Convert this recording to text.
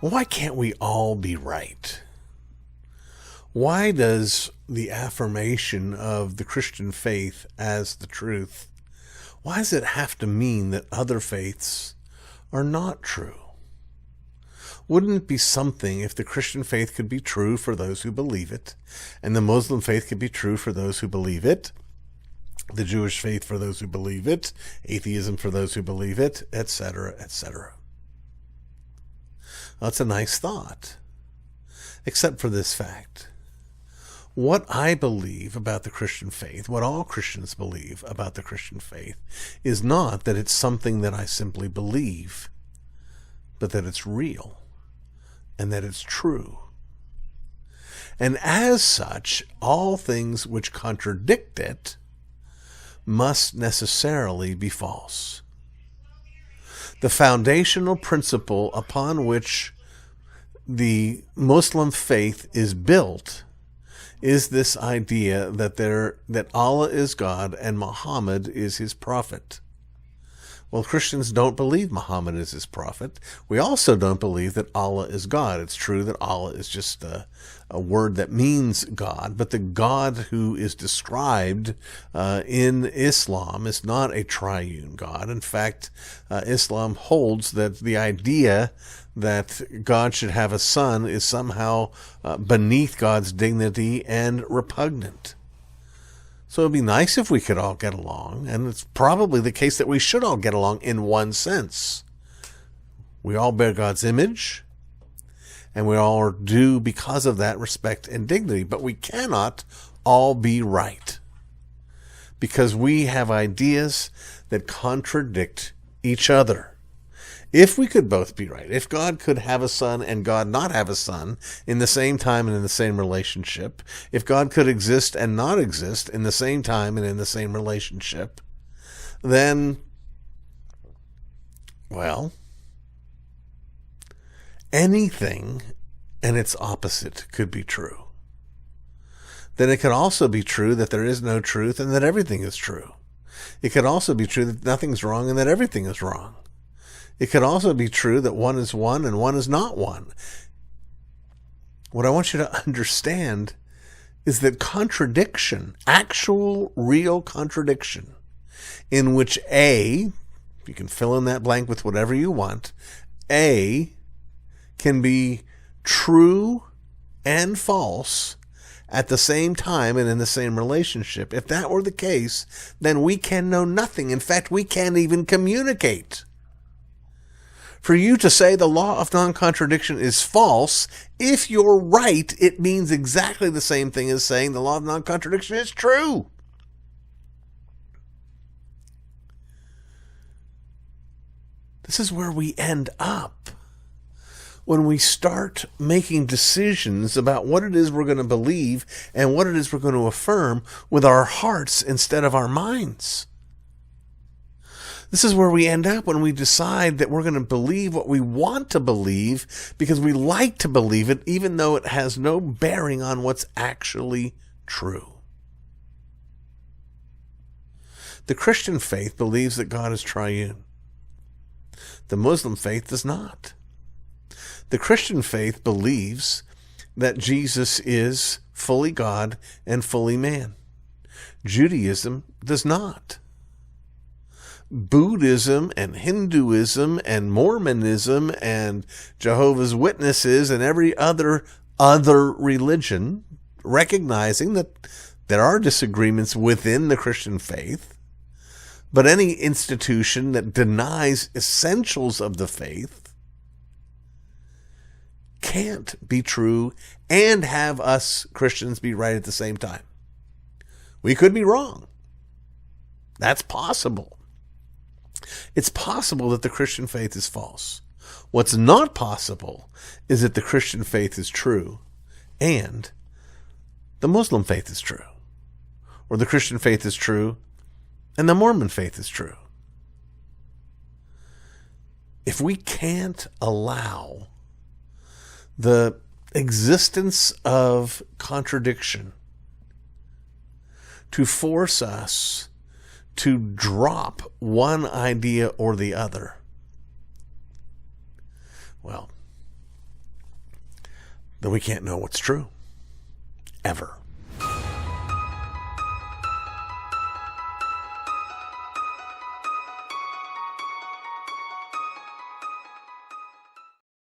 Why can't we all be right? Why does the affirmation of the Christian faith as the truth, why does it have to mean that other faiths are not true? Wouldn't it be something if the Christian faith could be true for those who believe it, and the Muslim faith could be true for those who believe it, the Jewish faith for those who believe it, atheism for those who believe it, etc., etc.? That's a nice thought, except for this fact. What I believe about the Christian faith, what all Christians believe about the Christian faith, is not that it's something that I simply believe, but that it's real and that it's true. And as such, all things which contradict it must necessarily be false. The foundational principle upon which the Muslim faith is built is this idea that Allah is God and Muhammad is his prophet. Well, Christians don't believe Muhammad is his prophet. We also don't believe that Allah is God. It's true that Allah is just a word that means God, but the God who is described in Islam is not a triune God. In fact, Islam holds that the idea that God should have a son is somehow beneath God's dignity and repugnant. So it'd be nice if we could all get along, and it's probably the case that we should all get along in one sense. We all bear God's image, and we all are due because of that respect and dignity, but we cannot all be right, because we have ideas that contradict each other. If we could both be right, if God could have a son and God not have a son in the same time and in the same relationship, if God could exist and not exist in the same time and in the same relationship, then, well, anything and its opposite could be true. Then it could also be true that there is no truth and that everything is true. It could also be true that nothing's wrong and that everything is wrong. It could also be true that one is one and one is not one. What I want you to understand is that contradiction, actual, real contradiction, in which A, you can fill in that blank with whatever you want, A can be true and false at the same time and in the same relationship. If that were the case, then we can know nothing. In fact, we can't even communicate. For you to say the law of non-contradiction is false, if you're right, it means exactly the same thing as saying the law of non-contradiction is true. This is where we end up when we start making decisions about what it is we're going to believe and what it is we're going to affirm with our hearts instead of our minds. This is where we end up when we decide that we're going to believe what we want to believe because we like to believe it, even though it has no bearing on what's actually true. The Christian faith believes that God is triune. The Muslim faith does not. The Christian faith believes that Jesus is fully God and fully man. Judaism does not. Buddhism and Hinduism and Mormonism and Jehovah's Witnesses and every other religion, recognizing that there are disagreements within the Christian faith, but any institution that denies essentials of the faith can't be true and have us Christians be right at the same time. We could be wrong. That's possible. It's possible that the Christian faith is false. What's not possible is that the Christian faith is true and the Muslim faith is true, or the Christian faith is true and the Mormon faith is true. If we can't allow the existence of contradiction to force us to drop one idea or the other, well, then we can't know what's true. Ever.